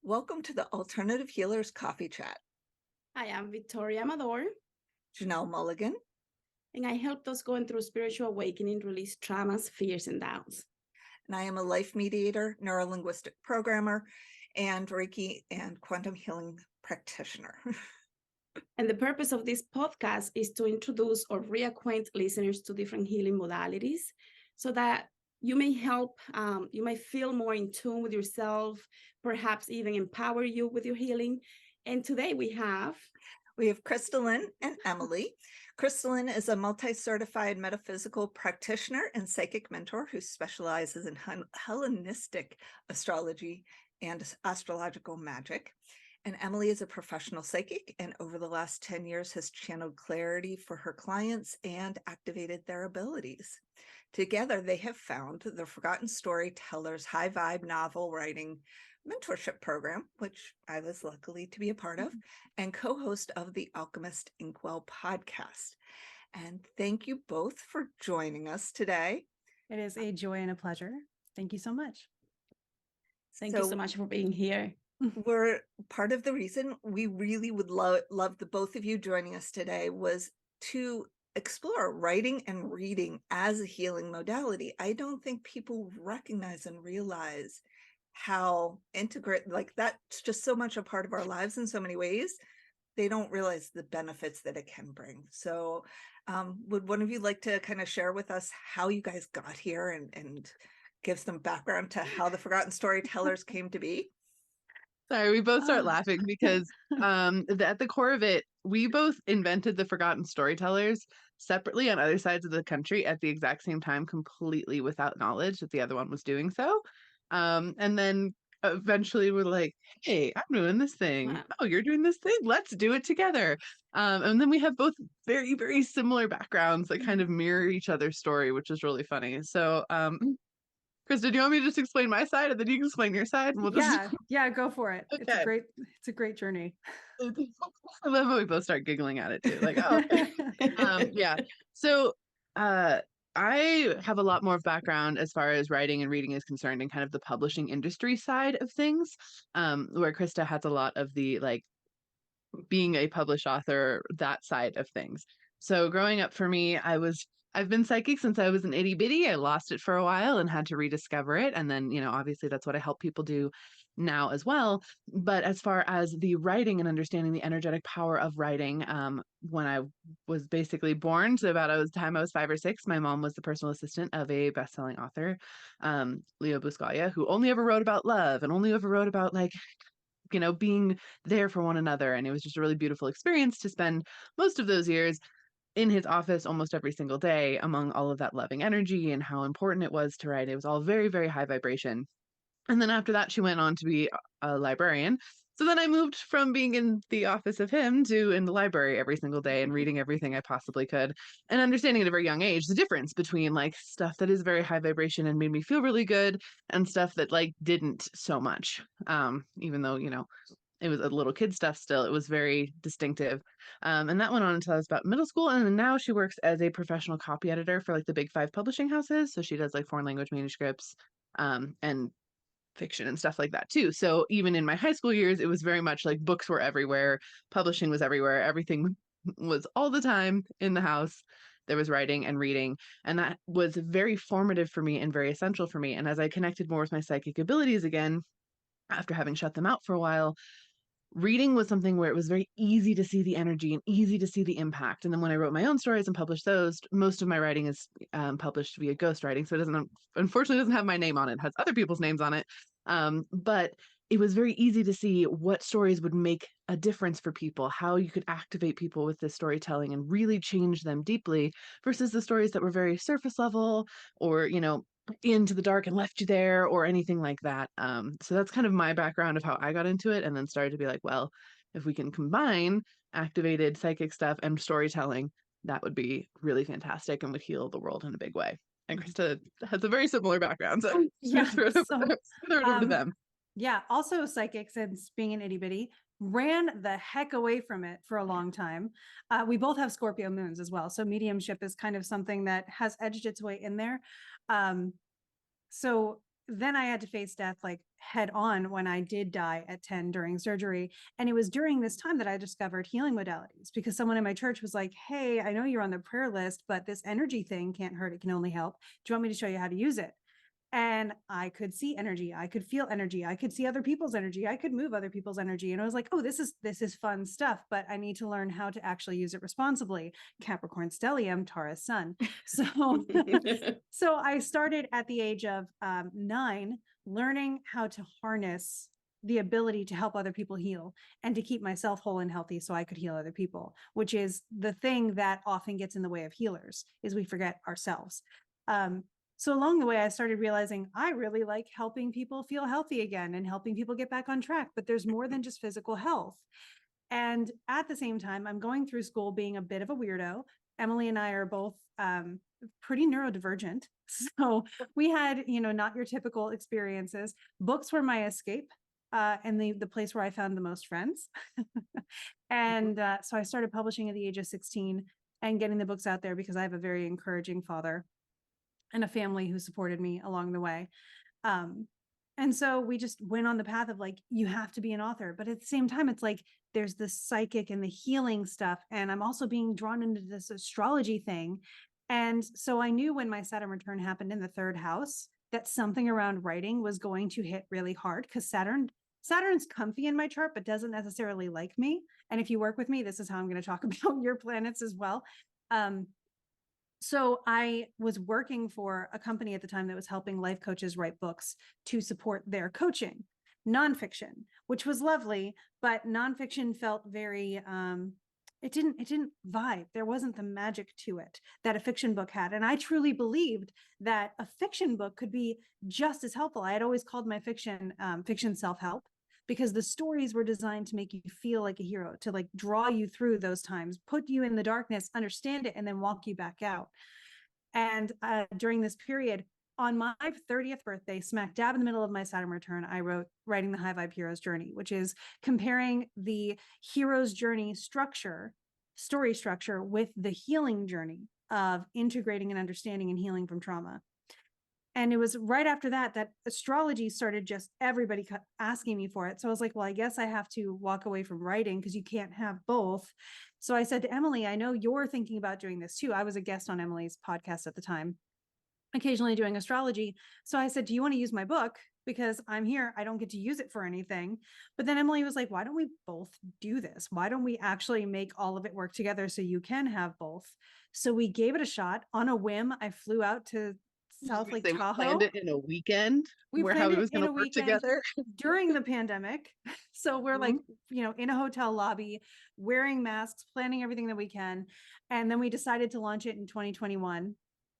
Welcome to the Alternative Healers Coffee Chat. I am Victoria Amador, Janel Mulligan. and I help those going through spiritual awakening release traumas, fears, and doubts. And I am a life mediator, neurolinguistic programmer, and Reiki and quantum healing practitioner. And the purpose of this podcast is to introduce or reacquaint listeners to different healing modalities so that you may help, you may feel more in tune with yourself, perhaps even empower you with your healing. And today we have KristaLyn and Emily. KristaLyn is a multi-certified metaphysical practitioner and psychic mentor who specializes in Hellenistic astrology and astrological magic. And Emily is a professional psychic, and over the last 10 years has channeled clarity for her clients and activated their abilities. Together, they have found the Forgotten Storytellers high vibe novel writing mentorship program, which I was lucky to be a part of, and co-host of the Alchemist Inkwell podcast. And thank you both for joining us today. It is a joy and a pleasure. Thank you so much. Thank you so much for being here. We're part of the reason we really would love the both of you joining us today was to explore writing and reading as a healing modality. I don't think people recognize and realize how integrate, like that's just so much a part of our lives in so many ways. They don't realize the benefits that it can bring. So would one of you like to kind of share with us how you guys got here and give some background to how the Forgotten Storytellers came to be? Sorry, we both start laughing because at the core of it, we both invented the Forgotten Storytellers separately on other sides of the country at the exact same time, completely without knowledge that the other one was doing so. And then eventually we're like, hey, I'm doing this thing. Wow. Oh, you're doing this thing? Let's do it together. And then we have both very, very similar backgrounds that kind of mirror each other's story, which is really funny. So Krista, do you want me to just explain my side and then you can explain your side? And we'll just... Yeah, go for it. Okay. It's a great journey. I love how we both start giggling at it too. Like, oh, okay. Yeah. So I have a lot more background as far as writing and reading is concerned in kind of the publishing industry side of things, where Krista has a lot of the like being a published author, that side of things. So growing up for me, I've been psychic since I was an itty bitty. I lost it for a while and had to rediscover it. And then, obviously that's what I help people do now as well. But as far as the writing and understanding the energetic power of writing, when I was basically born, so about the time I was 5 or 6, my mom was the personal assistant of a best-selling author, Leo Buscaglia, who only ever wrote about love and only ever wrote about being there for one another. And it was just a really beautiful experience to spend most of those years in his office almost every single day among all of that loving energy and how important it was to write. It was all very, very high vibration. And then after that, she went on to be a librarian. So then I moved from being in the office of him to in the library every single day and reading everything I possibly could and understanding at a very young age the difference between like stuff that is very high vibration and made me feel really good and stuff that like didn't so much. Even though, it was a little kid stuff still. It was very distinctive. And that went on until I was about middle school. And then now she works as a professional copy editor for like the big 5 publishing houses. So she does like foreign language manuscripts and fiction and stuff like that too. So even in my high school years, it was very much like books were everywhere. Publishing was everywhere. Everything was all the time in the house. There was writing and reading. And that was very formative for me and very essential for me. And as I connected more with my psychic abilities again, after having shut them out for a while, reading was something where it was very easy to see the energy and easy to see the impact. And then when I wrote my own stories and published those, most of my writing is published via ghostwriting. So it unfortunately doesn't have my name on it. It has other people's names on it. But it was very easy to see what stories would make a difference for people, how you could activate people with this storytelling and really change them deeply versus the stories that were very surface level or, into the dark and left you there or anything like that. So that's kind of my background of how I got into it and then started to be like, well, if we can combine activated psychic stuff and storytelling, that would be really fantastic and would heal the world in a big way. And Krista has a very similar background. So yeah, throw it over to them. Yeah, also psychic, since being an itty bitty, ran the heck away from it for a long time. We both have Scorpio moons as well. So mediumship is kind of something that has edged its way in there. So then I had to face death like head on when I did die at 10 during surgery. And it was during this time that I discovered healing modalities, because someone in my church was like, hey, I know you're on the prayer list, but this energy thing can't hurt. It can only help. Do you want me to show you how to use it? And I could see energy. I could feel energy. I could see other people's energy. I could move other people's energy. And I was like, oh, this is fun stuff, but I need to learn how to actually use it responsibly. Capricorn stellium, Taurus sun. So, so I started at the age of 9, learning how to harness the ability to help other people heal and to keep myself whole and healthy so I could heal other people, which is the thing that often gets in the way of healers, is we forget ourselves. So along the way, I started realizing I really like helping people feel healthy again and helping people get back on track, but there's more than just physical health. And at the same time, I'm going through school being a bit of a weirdo. Emily and I are both pretty neurodivergent. So we had, not your typical experiences. Books were my escape and the place where I found the most friends. And so I started publishing at the age of 16 and getting the books out there because I have a very encouraging father and a family who supported me along the way. And so we just went on the path of like, you have to be an author. But at the same time, it's like, there's the psychic and the healing stuff. And I'm also being drawn into this astrology thing. And so I knew when my Saturn return happened in the 3rd house, that something around writing was going to hit really hard, because Saturn's comfy in my chart, but doesn't necessarily like me. And if you work with me, this is how I'm going to talk about your planets as well. So I was working for a company at the time that was helping life coaches write books to support their coaching, nonfiction, which was lovely, but nonfiction felt very, it didn't vibe. There wasn't the magic to it that a fiction book had. And I truly believed that a fiction book could be just as helpful. I had always called my fiction self-help, because the stories were designed to make you feel like a hero, to like draw you through those times, put you in the darkness, understand it, and then walk you back out. And during this period, on my 30th birthday, smack dab in the middle of my Saturn return, I wrote Writing the High Vibe Hero's Journey, which is comparing the hero's journey story structure with the healing journey of integrating and understanding and healing from trauma. And it was right after that astrology started, just everybody asking me for it. So I was like, well, I guess I have to walk away from writing, because you can't have both. So I said to Emily, I know you're thinking about doing this too. I was a guest on Emily's podcast at the time, occasionally doing astrology. So I said, do you want to use my book? Because I'm here, I don't get to use it for anything. But then Emily was like, why don't we both do this? Why don't we actually make all of it work together so you can have both? So we gave it a shot. On a whim, I flew out to South Lake Tahoe. We planned it in a weekend. We how planned it it was in going a to work weekend together during the pandemic. So we're like, in a hotel lobby, wearing masks, planning everything that we can. And then we decided to launch it in 2021.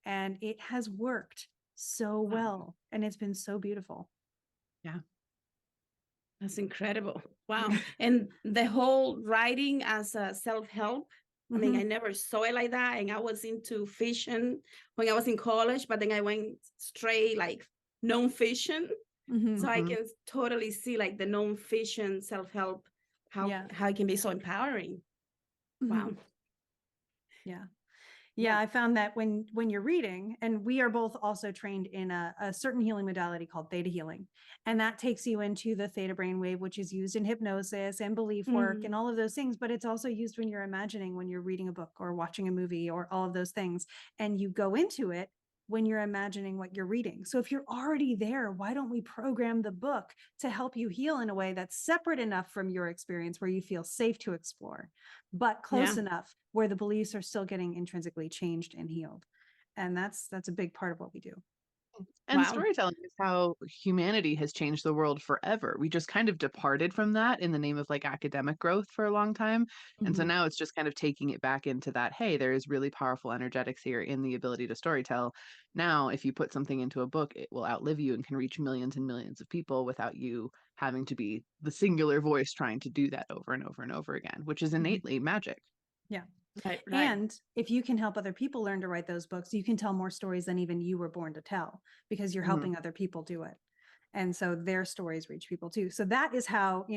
And it has worked so well. And it's been so beautiful. Yeah. That's incredible. Wow. And the whole writing as a self-help, I mean, I never saw it like that. And I was into fiction when I was in college, but then I went straight like non-fiction. So I can totally see like the non-fiction self-help, how it can be so empowering. Wow. Yeah, I found that when you're reading, and we are both also trained in a certain healing modality called theta healing, and that takes you into the theta brainwave, which is used in hypnosis and belief work and all of those things, but it's also used when you're imagining, when you're reading a book or watching a movie or all of those things, and you go into it when you're imagining what you're reading. So if you're already there, why don't we program the book to help you heal in a way that's separate enough from your experience where you feel safe to explore, but close enough where the beliefs are still getting intrinsically changed and healed. And that's a big part of what we do. And storytelling is how humanity has changed the world forever. We just kind of departed from that in the name of like academic growth for a long time. And so now it's just kind of taking it back into that, hey, there is really powerful energetics here in the ability to storytell. Now, if you put something into a book, it will outlive you and can reach millions and millions of people without you having to be the singular voice trying to do that over and over and over again, which is innately magic. Yeah. Right. And if you can help other people learn to write those books, you can tell more stories than even you were born to tell, because you're helping other people do it. And so their stories reach people too. So that is how,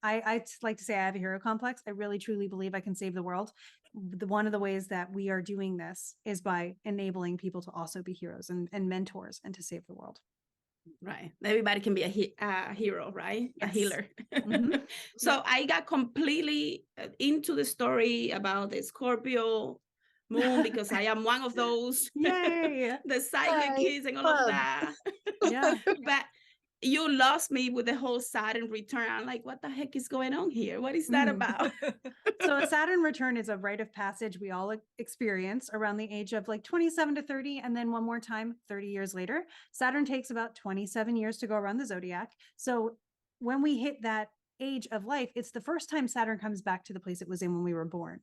I like to say I have a hero complex. I really, truly believe I can save the world. One of the ways that we are doing this is by enabling people to also be heroes and mentors and to save the world. Right. Everybody can be a hero, right? A Yes. healer. Mhm. So I got completely into the story about the Scorpio moon because I am one of those, Yay. the psychic Yay, kids and all fun. of that. Yeah. But you lost me with the whole Saturn return. I'm like, what the heck is going on here? What is that Mm. about? So a Saturn return is a rite of passage we all experience around the age of like 27 to 30. And then one more time, 30 years later. Saturn takes about 27 years to go around the zodiac. So when we hit that age of life, it's the first time Saturn comes back to the place it was in when we were born.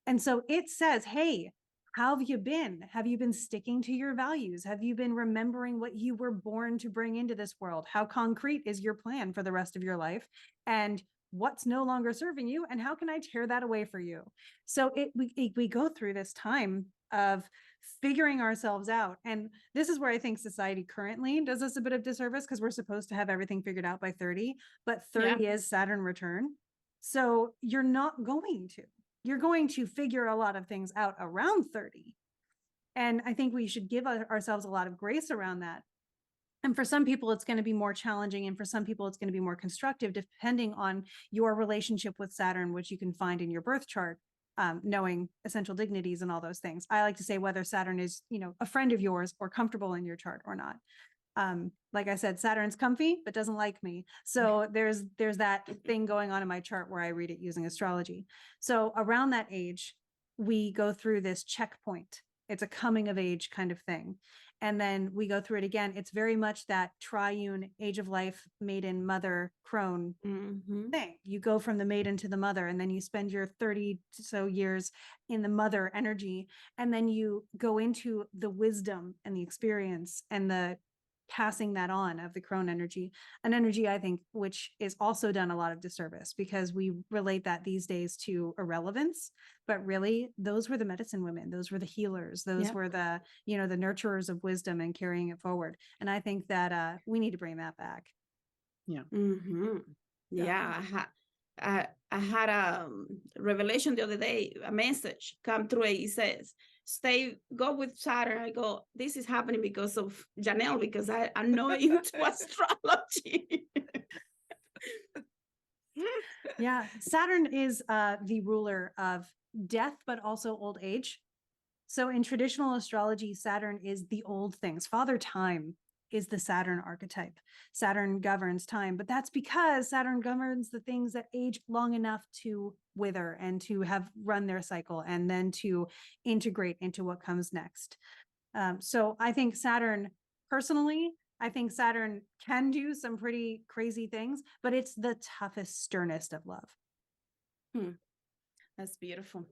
And so it says, hey, how have you been? Have you been sticking to your values? Have you been remembering what you were born to bring into this world? How concrete is your plan for the rest of your life? And what's no longer serving you? And how can I tear that away for you? So we go through this time of figuring ourselves out. And this is where I think society currently does us a bit of disservice because we're supposed to have everything figured out by 30, but 30 is Saturn return. So you're not going to. You're going to figure a lot of things out around 30. And I think we should give ourselves a lot of grace around that. And for some people, it's going to be more challenging. And for some people, it's going to be more constructive, depending on your relationship with Saturn, which you can find in your birth chart, knowing essential dignities and all those things. I like to say whether Saturn is, a friend of yours or comfortable in your chart or not. Like I said, Saturn's comfy, but doesn't like me. So there's that thing going on in my chart where I read it using astrology. So around that age, we go through this checkpoint. It's a coming of age kind of thing. And then we go through it again. It's very much that triune age of life, maiden, mother, crone thing. You go from the maiden to the mother, and then you spend your 30 so years in the mother energy. And then you go into the wisdom and the experience and the passing that on of the crone energy, an energy I think which is also done a lot of disservice because we relate that these days to irrelevance, but really those were the medicine women, those were the healers, those were the the nurturers of wisdom and carrying it forward. And I think that we need to bring that back. I had a revelation the other day, a message come through. It says, go with Saturn. I go, this is happening because of Janel, because I'm not into astrology. Yeah, Saturn is the ruler of death, but also old age. So in traditional astrology, Saturn is the old things. Father Time is the Saturn archetype. Saturn governs time, but that's because Saturn governs the things that age long enough to wither and to have run their cycle and then to integrate into what comes next. So I think Saturn, personally, I think Saturn can do some pretty crazy things, but it's the toughest, sternest of love. That's beautiful.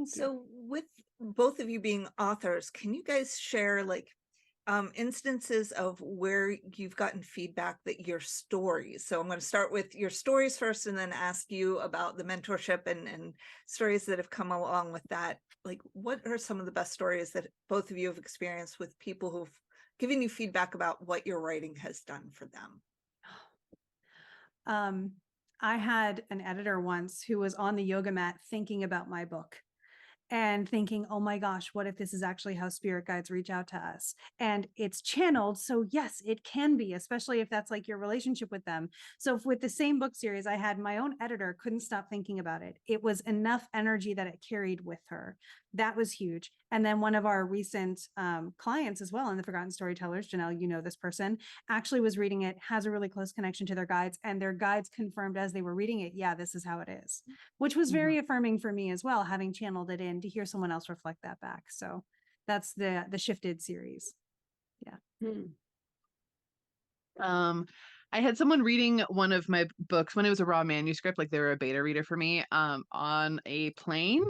So with both of you being authors, can you guys share instances of where you've gotten feedback that your stories, so I'm going to start with your stories first and then ask you about the mentorship and stories that have come along with that. Like, what are some of the best stories that both of you have experienced with people who've given you feedback about what your writing has done for them? I had an editor once who was on the yoga mat thinking about my book and thinking, oh my gosh, what if this is actually how spirit guides reach out to us? And it's channeled. So yes, it can be, especially if that's like your relationship with them. So with the same book series, I had my own editor couldn't stop thinking about it. It was enough energy that it carried with her. That was huge. And then one of our recent clients as well in the Forgotten Storytellers, Janel, this person, actually was reading it, has a really close connection to their guides, and their guides confirmed as they were reading it, yeah, this is how it is, which was very affirming for me as well, having channeled it in to hear someone else reflect that back. So that's the Shifted series. Yeah. I had someone reading one of my books when it was a raw manuscript, like they were a beta reader for me, on a plane.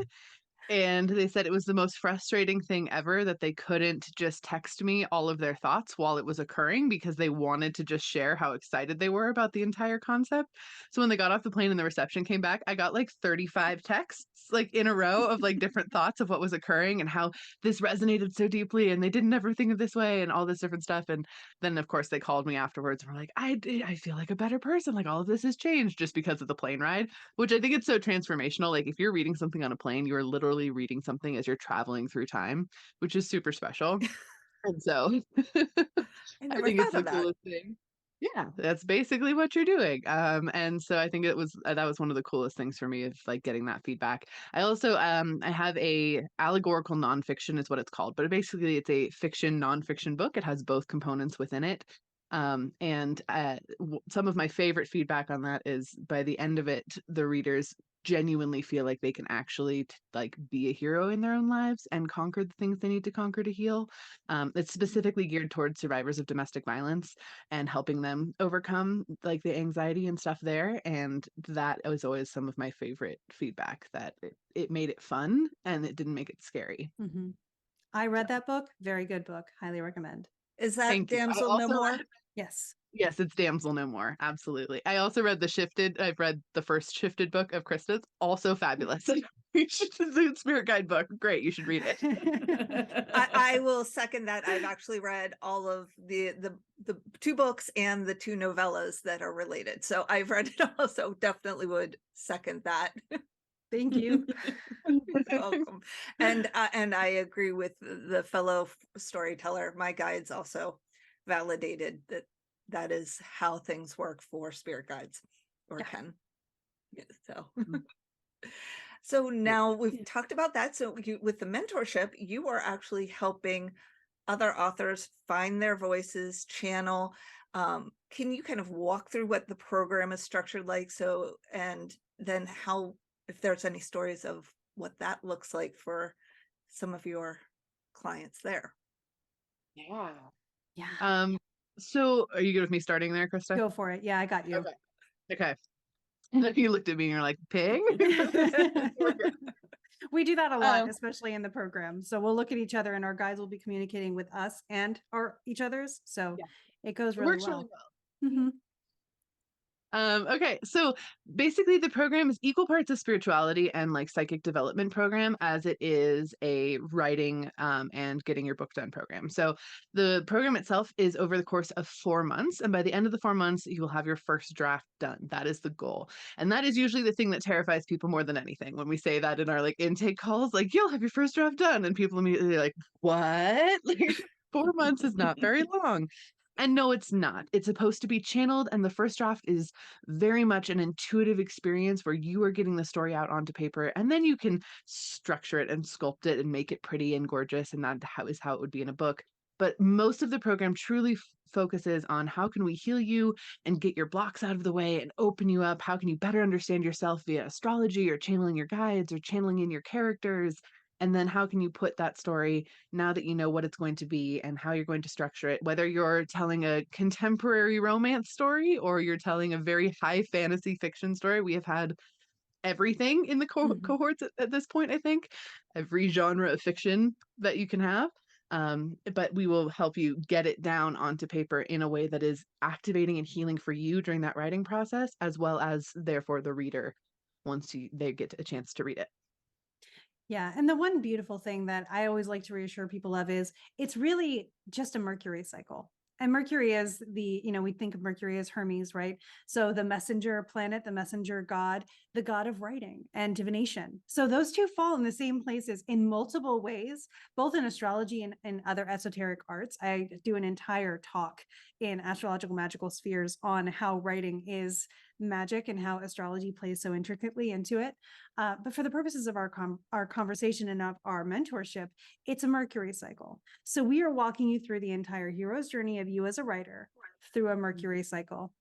And they said it was the most frustrating thing ever that they couldn't just text me all of their thoughts while it was occurring because they wanted to just share how excited they were about the entire concept. So when they got off the plane and the reception came back, I got like 35 texts like in a row of like different thoughts of what was occurring and how this resonated so deeply and they didn't ever think of this way and all this different stuff. And then of course they called me afterwards and were like, I feel like a better person. Like all of this has changed just because of the plane ride, which I think it's so transformational. Like if you're reading something on a plane, you are literally reading something as you're traveling through time, which is super special. And so I never think it's thought the of that. coolest thing. Yeah, that's basically what you're doing. And so I think it was that was one of the coolest things for me of like getting that feedback. I also I have a allegorical nonfiction is what it's called, but basically it's a fiction nonfiction book. It has both components within it. And some of my favorite feedback on that is by the end of it, the readers genuinely feel like they can actually like be a hero in their own lives and conquer the things they need to conquer to heal. It's specifically geared towards survivors of domestic violence and helping them overcome like the anxiety and stuff there. And that was always some of my favorite feedback, that it made it fun and it didn't make it scary. Mhm. I read that book. Very good book. Highly recommend. Is that Thank you. I Damsel No also More? read- Yes. Yes, it's Damsel No More. Absolutely. I also read I've read the first Shifted book of Krista's. Also fabulous. It's a spirit guide book. Great. You should read it. I will second that. I've actually read all of the 2 books and the 2 novellas that are related. So I've read it all. So definitely would second that. Thank you. You're welcome. And I agree with the fellow storyteller. My guides also validated that is how things work for spirit guides, or Yeah. can. Yeah, so now we've Yeah. talked about that. So with the mentorship, you are actually helping other authors find their voices, channel. Can you kind of walk through what the program is structured like? So, and then how, if there's any stories of what that looks like for some of your clients there. Yeah. Yeah. So are you good with me starting there, Krista? Go for it. Yeah, I got you. Okay. And then you looked at me and you're like, ping? We do that a lot, Um, especially in the program. So we'll look at each other and our guides will be communicating with us and each other's. So Yeah. it goes It really works really well. well. Mhm. Okay, so basically the program is equal parts a spirituality and like psychic development program as it is a writing and getting your book done program. So the program itself is over the course of 4 months, and by the end of the 4 months, you will have your first draft done. That is the goal. And that is usually the thing that terrifies people more than anything. When we say that in our like intake calls, like you'll have your first draft done, and people immediately like, what? Like 4 months is not very long. And no, it's not. It's supposed to be channeled, and the first draft is very much an intuitive experience where you are getting the story out onto paper, and then you can structure it and sculpt it and make it pretty and gorgeous, and that is how it would be in a book. But most of the program truly focuses on how can we heal you and get your blocks out of the way and open you up? How can you better understand yourself via astrology or channeling your guides or channeling in your characters? And then how can you put that story, now that you know what it's going to be and how you're going to structure it, whether you're telling a contemporary romance story or you're telling a very high fantasy fiction story. We have had everything in the Mhm. cohorts at this point, I think, every genre of fiction that you can have. But we will help you get it down onto paper in a way that is activating and healing for you during that writing process, as well as therefore the reader once they get a chance to read it. Yeah. And the one beautiful thing that I always like to reassure people of is it's really just a Mercury cycle. And Mercury is we think of Mercury as Hermes, right? So the messenger planet, the messenger god, the god of writing and divination. So those two fall in the same places in multiple ways, both in astrology and other esoteric arts. I do an entire talk in Astrological Magical Spheres on how writing is magic and how astrology plays so intricately into it. But for the purposes of our conversation and of our mentorship, it's a Mercury cycle. So we are walking you through the entire hero's journey of you as a writer through a Mercury cycle.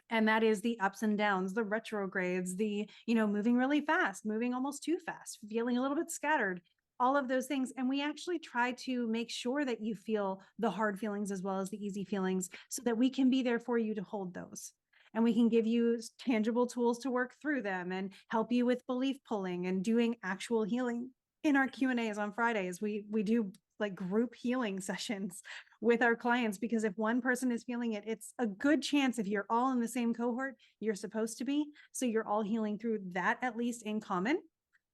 And that is the ups and downs, the retrogrades, the, moving really fast, moving almost too fast, feeling a little bit scattered, all of those things. And we actually try to make sure that you feel the hard feelings as well as the easy feelings so that we can be there for you to hold those. And we can give you tangible tools to work through them and help you with belief pulling and doing actual healing. In our Q&As on Fridays, we do like group healing sessions with our clients, because if one person is feeling it, it's a good chance if you're all in the same cohort, you're supposed to be. So you're all healing through that, at least in common.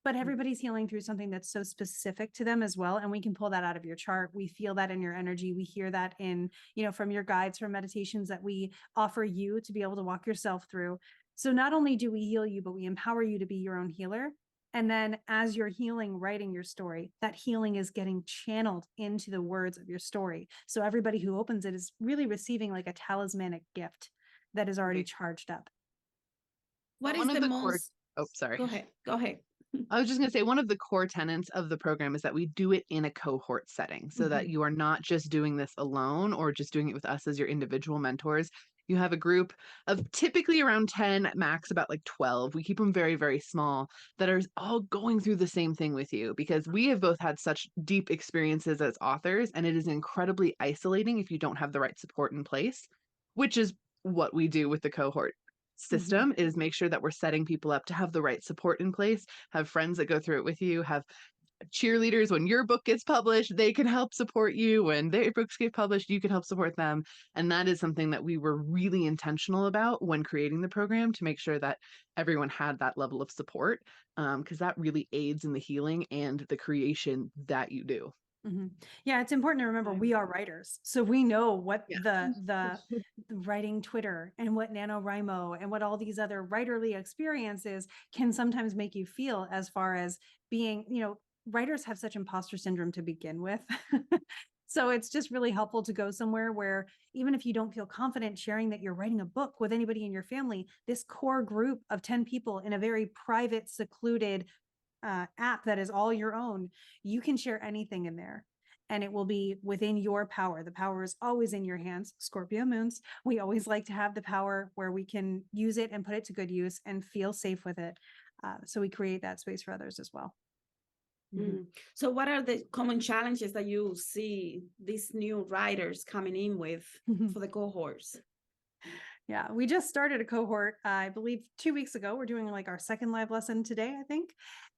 But everybody's healing through something that's so specific to them as well. And we can pull that out of your chart. We feel that in your energy. We hear that in, from your guides, from meditations that we offer you to be able to walk yourself through. So not only do we heal you, but we empower you to be your own healer. And then as you're healing, writing your story, that healing is getting channeled into the words of your story. So everybody who opens it is really receiving like a talismanic gift that is already charged up. What One is of the the core, most, oh, sorry. go ahead, go ahead. I was just going to say, one of the core tenets of the program is that we do it in a cohort setting so that you are not just doing this alone or just doing it with us as your individual mentors. You have a group of typically around 10, max about like 12. We keep them very, very small, that are all going through the same thing with you, because we have both had such deep experiences as authors, and it is incredibly isolating if you don't have the right support in place, which is what we do with the cohort system, is make sure that we're setting people up to have the right support in place, have friends that go through it with you, have cheerleaders. When your book gets published, they can help support you. When their books get published, you can help support them. And that is something that we were really intentional about when creating the program, to make sure that everyone had that level of support, because that really aids in the healing and the creation that you do. Yeah, it's important to remember we are writers. So we know what the writing Twitter and what NaNoWriMo and what all these other writerly experiences can sometimes make you feel, as far as being, writers have such imposter syndrome to begin with. So it's just really helpful to go somewhere where, even if you don't feel confident sharing that you're writing a book with anybody in your family, this core group of 10 people in a very private, secluded app that is all your own, you can share anything in there and it will be within your power. The power is always in your hands. Scorpio moons, we always like to have the power where we can use it and put it to good use and feel safe with it. So we create that space for others as well. So what are the common challenges that you see these new writers coming in with for the cohorts? Yeah, we just started a cohort, I believe 2 weeks ago. We're doing like our second live lesson today, I think.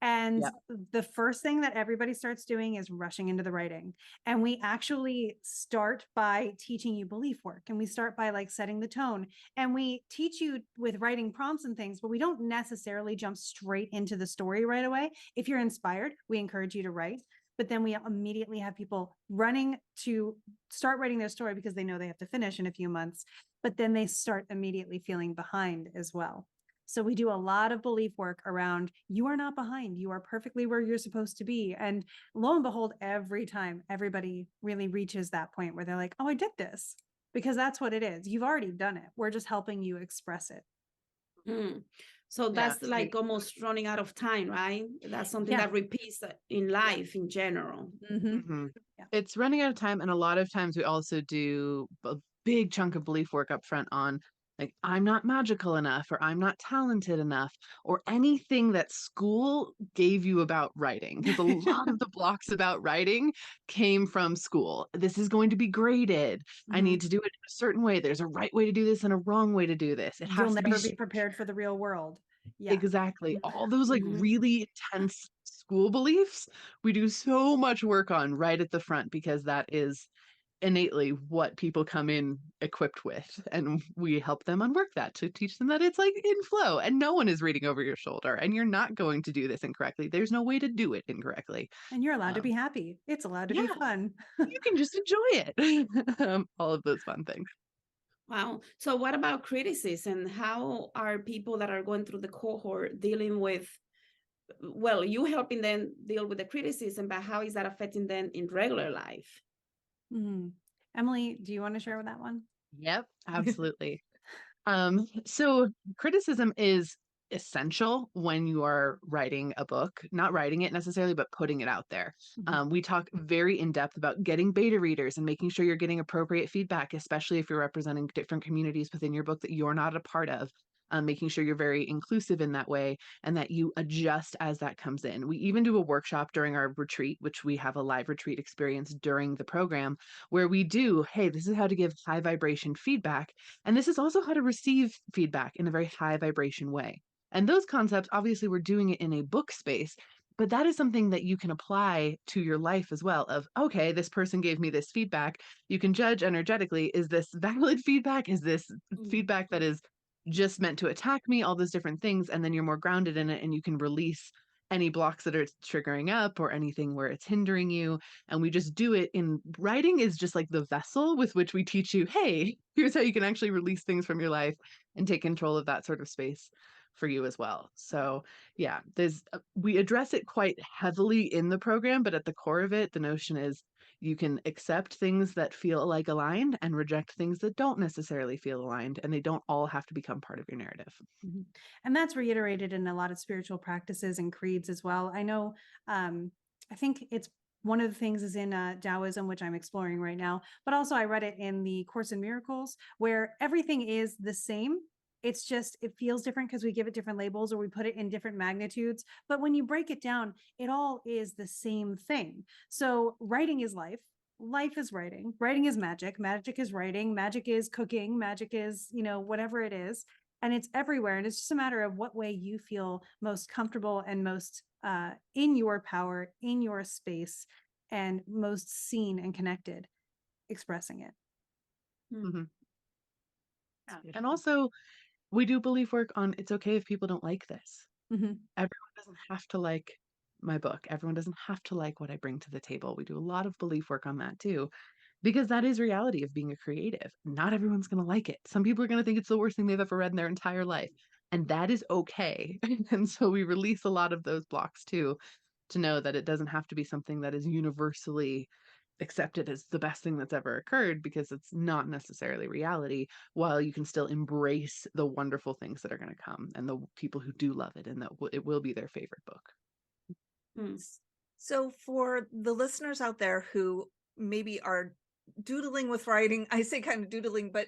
And the first thing that everybody starts doing is rushing into the writing. And we actually start by teaching you belief work. And we start by like setting the tone. And we teach you with writing prompts and things, but we don't necessarily jump straight into the story right away. If you're inspired, we encourage you to write. But then we immediately have people running to start writing their story because they know they have to finish in a few months, but then they start immediately feeling behind as well. So we do a lot of belief work around, you are not behind, you are perfectly where you're supposed to be. And lo and behold, every time everybody really reaches that point where they're like, oh, I did this, because that's what it is. You've already done it. We're just helping you express it. So that's like almost running out of time, right? That's something that repeats in life in general. It's running out of time. And a lot of times we also do a big chunk of belief work up front on, like, I'm not magical enough, or I'm not talented enough, or anything that school gave you about writing. Because a lot of the blocks about writing came from school. This is going to be graded. I need to do it in a certain way. There's a right way to do this and a wrong way to do this. It has You'll to never be prepared for the real world. Yeah, exactly. All those like really intense school beliefs, we do so much work on right at the front, because that is innately what people come in equipped with, and we help them unwork that to teach them that it's like in flow and no one is reading over your shoulder and you're not going to do this incorrectly. There's no way to do it incorrectly, and you're allowed to be happy. It's allowed to be fun. You can just enjoy it. All of those fun things. Wow. So what about criticism? How are people that are going through the cohort dealing with, well, you helping them deal with the criticism, but how is that affecting them in regular life? Emily, do you want to share with that one? Yep, absolutely. So criticism is essential when you are writing a book, not writing it necessarily, but putting it out there. We talk very in depth about getting beta readers and making sure you're getting appropriate feedback, especially if you're representing different communities within your book that you're not a part of. Making sure you're very inclusive in that way and that you adjust as that comes in. We even do a workshop during our retreat, which we have a live retreat experience during the program, where we do, hey, this is how to give high vibration feedback. And this is also how to receive feedback in a very high vibration way. And those concepts, obviously, we're doing it in a book space, but that is something that you can apply to your life as well. Of, okay, this person gave me this feedback. You can judge energetically, is this valid feedback? Is this feedback that is just meant to attack me? All those different things. And then you're more grounded in it and you can release any blocks that are triggering up or anything where it's hindering you. And we just do it in writing is just like the vessel with which we teach you, hey, here's how you can actually release things from your life and take control of that sort of space. for you as well. So yeah, we address it quite heavily in the program, but at the core of it, the notion is you can accept things that feel like aligned and reject things that don't necessarily feel aligned, and they don't all have to become part of your narrative. Mhm. And that's reiterated in a lot of spiritual practices and creeds as well. I know, I think it's one of the things is in Taoism, which I'm exploring right now, but also I read it in the Course in Miracles, where everything is the same. It's just, it feels different because we give it different labels or we put it in different magnitudes. But when you break it down, it all is the same thing. So writing is life. Life is writing. Writing is magic. Magic is writing. Magic is cooking. Magic is, whatever it is. And it's everywhere. And it's just a matter of what way you feel most comfortable and most in your power, in your space, and most seen and connected, expressing it. Mhm. Yeah. And beautiful. also, we do belief work on it's okay if people don't like this. Mhm. Everyone doesn't have to like my book. Everyone doesn't have to like what I bring to the table. We do a lot of belief work on that too, because that is reality of being a creative. Not everyone's going to like it. Some people are going to think it's the worst thing they've ever read in their entire life, and that is okay. And so we release a lot of those blocks too, to know that it doesn't have to be something that is universally accepted as the best thing that's ever occurred, because it's not necessarily reality, while you can still embrace the wonderful things that are going to come and the people who do love it, and that it will be their favorite book. So for the listeners out there who maybe are doodling with writing, I say kind of doodling, but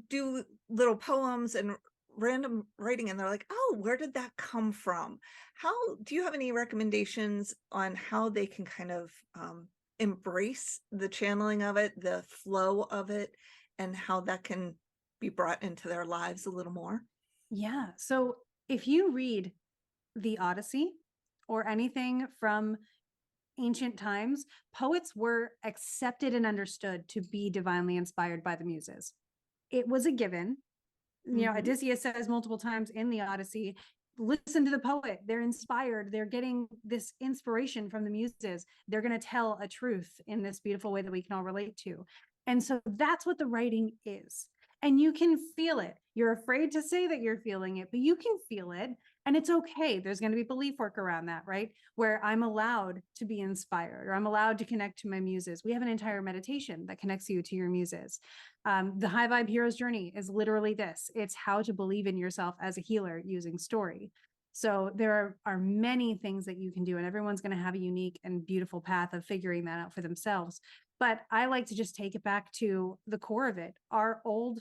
do little poems and random writing, and they're like, oh, where did that come from? How do you have any recommendations on how they can kind of embrace the channeling of it, the flow of it, and how that can be brought into their lives a little more? Yeah. So if you read the Odyssey or anything from ancient times, poets were accepted and understood to be divinely inspired by the muses. It was a given. Odysseus says multiple times in the Odyssey, listen to the poet. They're inspired. They're getting this inspiration from the muses. They're going to tell a truth in this beautiful way that we can all relate to. And so that's what the writing is. And you can feel it. You're afraid to say that you're feeling it, but you can feel it. And it's okay. There's going to be belief work around that, right? Where I'm allowed to be inspired, or I'm allowed to connect to my muses. We have an entire meditation that connects you to your muses. The High Vibe Hero's Journey is literally this. It's how to believe in yourself as a healer using story. So there are many things that you can do, and everyone's going to have a unique and beautiful path of figuring that out for themselves. But I like to just take it back to the core of it. Our old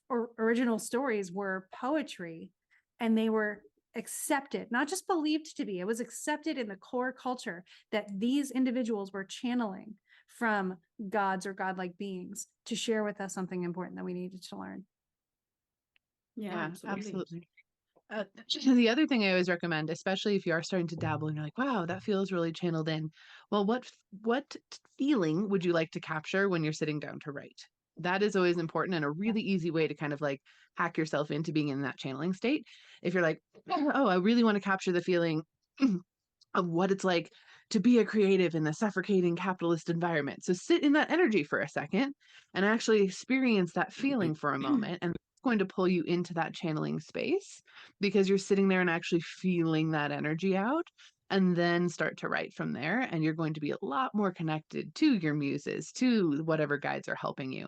or original stories were poetry, and they were accepted, not just believed to be. It was accepted in the core culture that these individuals were channeling from gods or godlike beings to share with us something important that we needed to learn. Yeah, Absolutely. The other thing I always recommend, especially if you are starting to dabble and you're like, wow, that feels really channeled in. Well, what feeling would you like to capture when you're sitting down to write? That is always important, and a really easy way to kind of like hack yourself into being in that channeling state. If you're like, oh, I really want to capture the feeling of what it's like to be a creative in the suffocating capitalist environment. So sit in that energy for a second and actually experience that feeling for a moment. And it's going to pull you into that channeling space, because you're sitting there and actually feeling that energy out, and then start to write from there. And you're going to be a lot more connected to your muses, to whatever guides are helping you.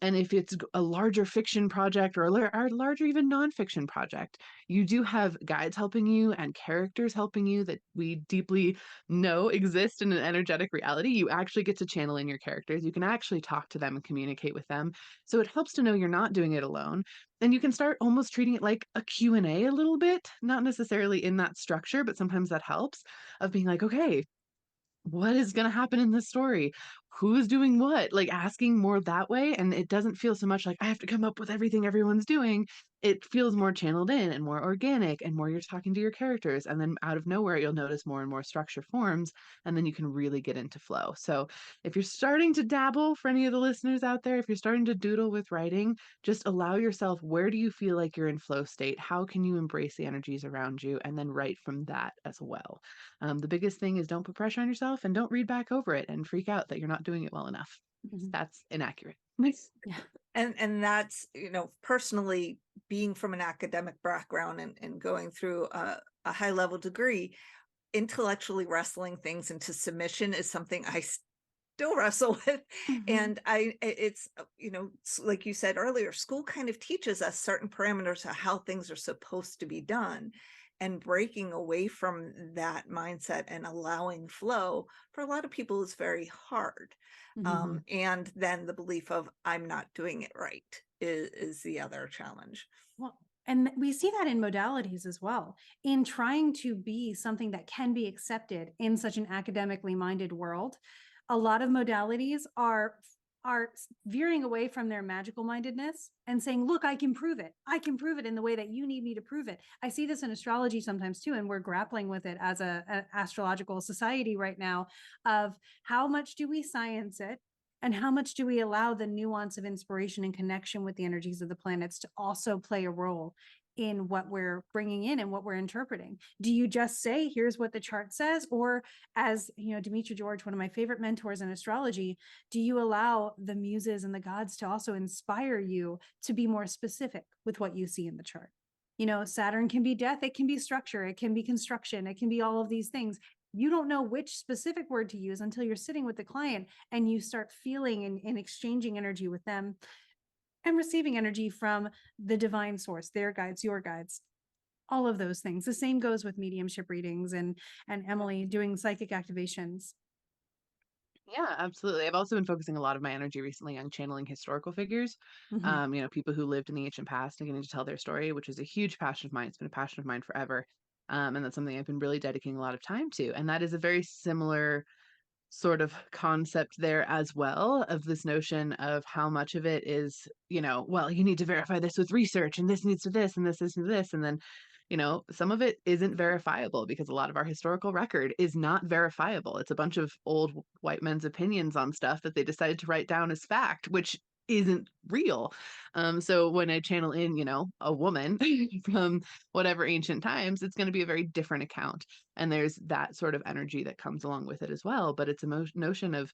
And if it's a larger fiction project or a larger even nonfiction project, you do have guides helping you and characters helping you that we deeply know exist in an energetic reality. You actually get to channel in your characters. You can actually talk to them and communicate with them. So it helps to know you're not doing it alone. And you can start almost treating it like a Q&A a little bit, not necessarily in that structure, but sometimes that helps, of being like, okay, what is going to happen in this story? Who's doing what? Like asking more that way. And it doesn't feel so much like I have to come up with everything everyone's doing. It feels more channeled in and more organic, and more you're talking to your characters. And then out of nowhere, you'll notice more and more structure forms, and then you can really get into flow. So if you're starting to dabble, for any of the listeners out there, if you're starting to doodle with writing, just allow yourself, where do you feel like you're in flow state? How can you embrace the energies around you? And then write from that as well. The biggest thing is don't put pressure on yourself, and don't read back over it and freak out that you're not doing it well enough. That's inaccurate. Yeah. And that's, personally, being from an academic background and going through a high level degree, intellectually wrestling things into submission is something I still wrestle with. And it's, like you said earlier, school kind of teaches us certain parameters of how things are supposed to be done, and breaking away from that mindset and allowing flow for a lot of people is very hard. And then the belief of I'm not doing it right is the other challenge. Well, and we see that in modalities as well, in trying to be something that can be accepted in such an academically minded world. A lot of modalities are veering away from their magical mindedness and saying, look, I can prove it. I can prove it in the way that you need me to prove it. I see this in astrology sometimes too, and we're grappling with it as an astrological society right now, of how much do we science it and how much do we allow the nuance of inspiration and connection with the energies of the planets to also play a role in what we're bringing in and what we're interpreting. Do you just say, here's what the chart says? Or, as Demetra George, one of my favorite mentors in astrology, do you allow the muses and the gods to also inspire you to be more specific with what you see in the chart? Saturn can be death, it can be structure, it can be construction, it can be all of these things. You don't know which specific word to use until you're sitting with the client and you start feeling and exchanging energy with them and receiving energy from the divine source, their guides, your guides, all of those things. The same goes with mediumship readings and Emily doing psychic activations. Yeah, absolutely. I've also been focusing a lot of my energy recently on channeling historical figures, people who lived in the ancient past and getting to tell their story, which is a huge passion of mine. It's been a passion of mine forever. And that's something I've been really dedicating a lot of time to. And that is a very similar sort of concept there as well, of this notion of how much of it is, well, you need to verify this with research and this needs to this and this to this. And then, some of it isn't verifiable because a lot of our historical record is not verifiable. It's a bunch of old white men's opinions on stuff that they decided to write down as fact, which isn't real. So when I channel in, a woman from whatever ancient times, it's going to be a very different account. And there's that sort of energy that comes along with it as well. But it's a notion of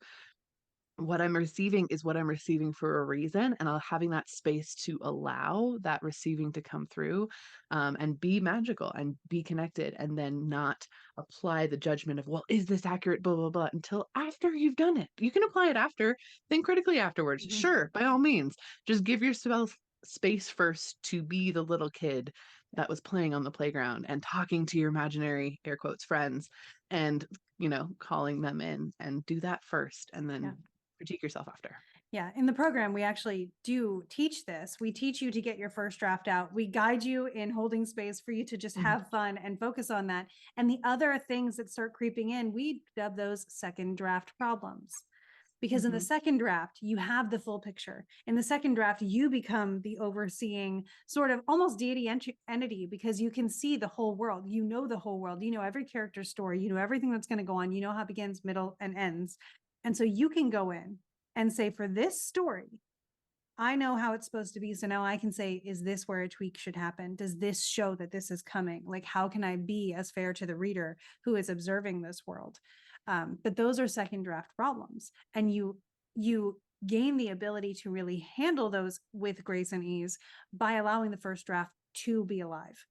what I'm receiving is what I'm receiving for a reason, and having that space to allow that receiving to come through, and be magical and be connected, and then not apply the judgment of, well, is this accurate, blah, blah, blah, until after you've done it. You can apply it after, think critically afterwards. Sure, by all means, just give yourself space first to be the little kid that was playing on the playground and talking to your imaginary, air quotes, friends, and calling them in, and do that first, and then critique yourself after. Yeah, in the program, we actually do teach this. We teach you to get your first draft out. We guide you in holding space for you to just have fun and focus on that. And the other things that start creeping in, we dub those second draft problems. Because in the second draft, you have the full picture. In the second draft, you become the overseeing sort of almost deity entity, because you can see the whole world. You know the whole world. You know every character's story. You know everything that's going to go on. You know how it begins, middle, and ends. And so you can go in and say, for this story, I know how it's supposed to be. So now I can say, is this where a tweak should happen? Does this show that this is coming? Like, how can I be as fair to the reader who is observing this world? But those are second draft problems. And you gain the ability to really handle those with grace and ease by allowing the first draft to be alive,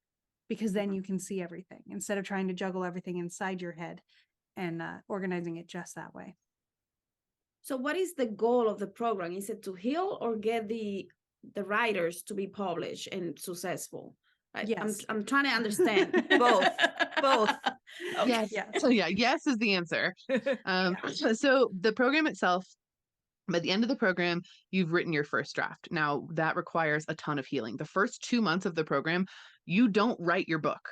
because then you can see everything instead of trying to juggle everything inside your head and organizing it just that way. So what is the goal of the program? Is it to heal or get the writers to be published and successful? Yes. I'm trying to understand. Both. Okay. Yes. So yes is the answer. So the program itself, by the end of the program, you've written your first draft. Now that requires a ton of healing. The first 2 months of the program, you don't write your book.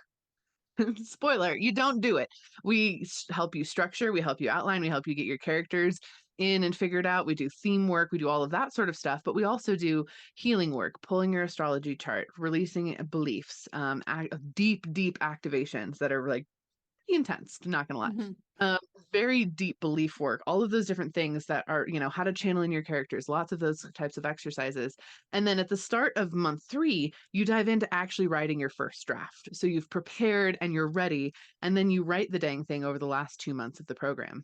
Spoiler, you don't do it. We help you structure, we help you outline, we help you get your characters in and figured out. We do theme work, we do all of that sort of stuff, but we also do healing work, pulling your astrology chart, releasing beliefs, deep activations that are like intense, not gonna lie. Very deep belief work, all of those different things that are, how to channel in your characters, lots of those types of exercises. And then at the start of month 3, you dive into actually writing your first draft. So you've prepared and you're ready, and then you write the dang thing over the last 2 months of the program.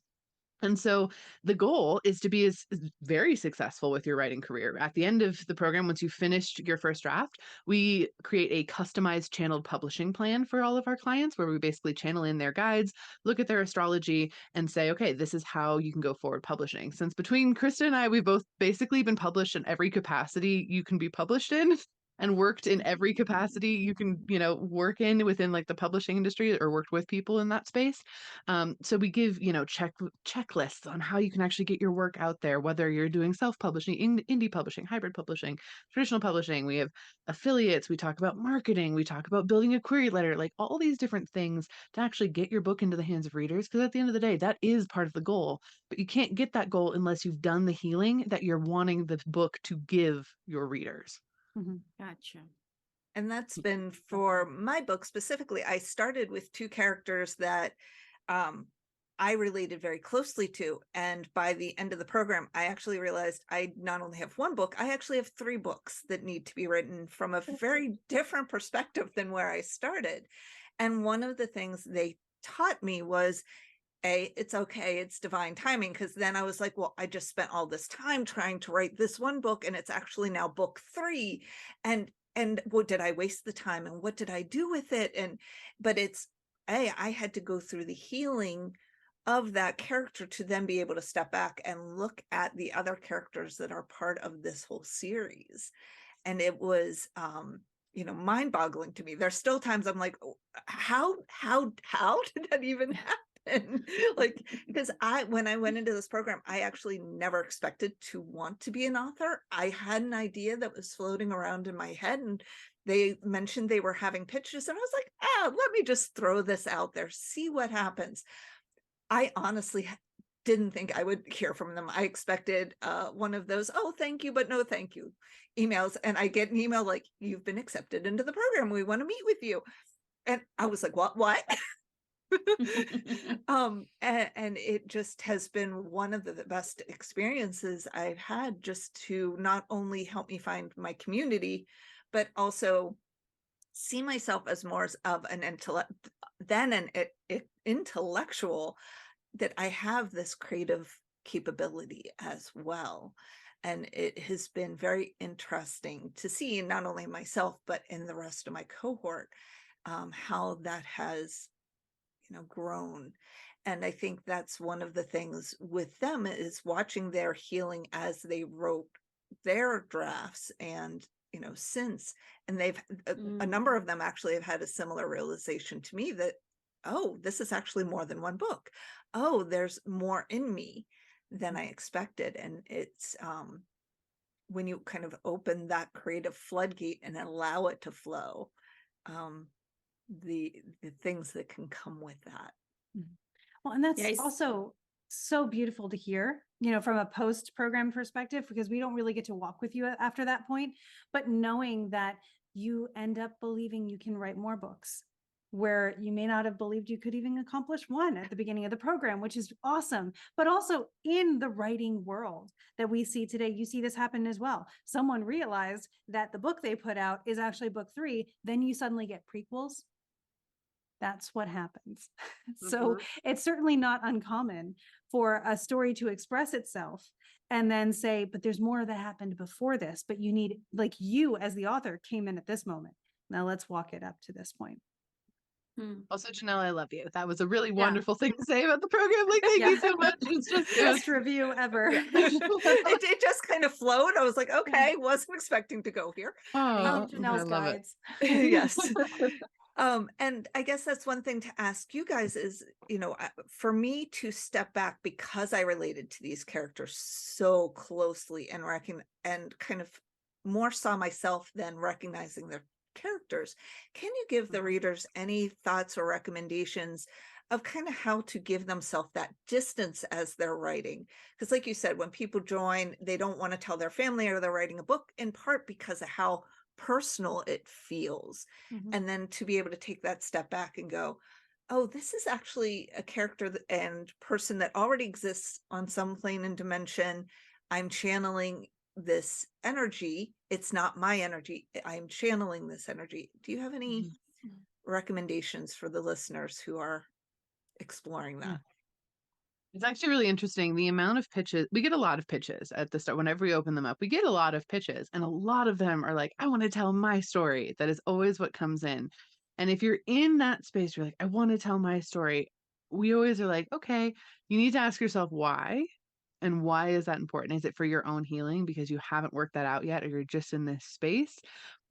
And so the goal is to be as very successful with your writing career. At the end of the program, once you've finished your first draft, we create a customized channeled publishing plan for all of our clients, where we basically channel in their guides, look at their astrology, and say, okay, this is how you can go forward publishing. Since between Krista and I, we've both basically been published in every capacity you can be published in. And worked in every capacity you can, work in within like the publishing industry, or worked with people in that space. So we give, checklists on how you can actually get your work out there, whether you're doing self-publishing, indie publishing, hybrid publishing, traditional publishing. We have affiliates. We talk about marketing. We talk about building a query letter, like all these different things to actually get your book into the hands of readers. Because at the end of the day, that is part of the goal. But you can't get that goal unless you've done the healing that you're wanting the book to give your readers. Gotcha. And that's been for my book specifically. I started with two characters that I related very closely to. And by the end of the program, I actually realized I not only have one book, I actually have 3 books that need to be written from a very different perspective than where I started. And one of the things they taught me was, it's okay, it's divine timing. Because then I was like, well, I just spent all this time trying to write this one book, and it's actually now book 3. And what did I waste the time, and what did I do with it? But it's, I had to go through the healing of that character to then be able to step back and look at the other characters that are part of this whole series. And it was, mind-boggling to me. There's still times I'm like, oh, how did that even happen? Like, because when I went into this program, I actually never expected to want to be an author. I had an idea that was floating around in my head, and they mentioned they were having pitches, and I was like, let me just throw this out there, see what happens. I honestly didn't think I would hear from them. I expected one of those, oh, thank you, but no thank you emails. And I get an email like, you've been accepted into the program. We want to meet with you. And I was like, what? And it just has been one of the best experiences I've had, just to not only help me find my community, but also see myself as more of an intellectual, that I have this creative capability as well. And it has been very interesting to see, not only myself, but in the rest of my cohort, how that has grown. And I think that's one of the things with them, is watching their healing as they wrote their drafts. And since, and they've a number of them actually have had a similar realization to me, that, oh, this is actually more than one book. Oh, there's more in me than I expected. And it's when you kind of open that creative floodgate and allow it to flow, the things that can come with that. Well, and that's also so beautiful to hear, from a post-program perspective, because we don't really get to walk with you after that point, but knowing that you end up believing you can write more books, where you may not have believed you could even accomplish one at the beginning of the program, which is awesome. But also in the writing world that we see today, you see this happen as well. Someone realized that the book they put out is actually book 3. Then you suddenly get prequels. That's what happens. So it's certainly not uncommon for a story to express itself and then say, but there's more that happened before this, but you need, like, you as the author came in at this moment. Now let's walk it up to this point. Also, Janel, I love you. That was a really wonderful thing to say about the program. Like, thank you so much. It's just best review ever. It just kind of flowed. I was like, okay, wasn't expecting to go here. Janel's guides. Yes. And I guess that's one thing to ask you guys is, for me to step back, because I related to these characters so closely and kind of more saw myself than recognizing their characters. Can you give the readers any thoughts or recommendations of kind of how to give themselves that distance as they're writing? Because like you said, when people join, they don't want to tell their family or they're writing a book, in part because of how personal it feels. And then to be able to take that step back and go, oh, this is actually a character and person that already exists on some plane and dimension. I'm channeling this energy. It's not my energy. I'm channeling this energy. Do you have any recommendations for the listeners who are exploring that? It's actually really interesting. The amount of pitches, we get a lot of pitches at the start. Whenever we open them up, we get a lot of pitches, and a lot of them are like, I want to tell my story. That is always what comes in. And if you're in that space, you're like, I want to tell my story. We always are like, okay, you need to ask yourself why. And why is that important? Is it for your own healing because you haven't worked that out yet, or you're just in this space?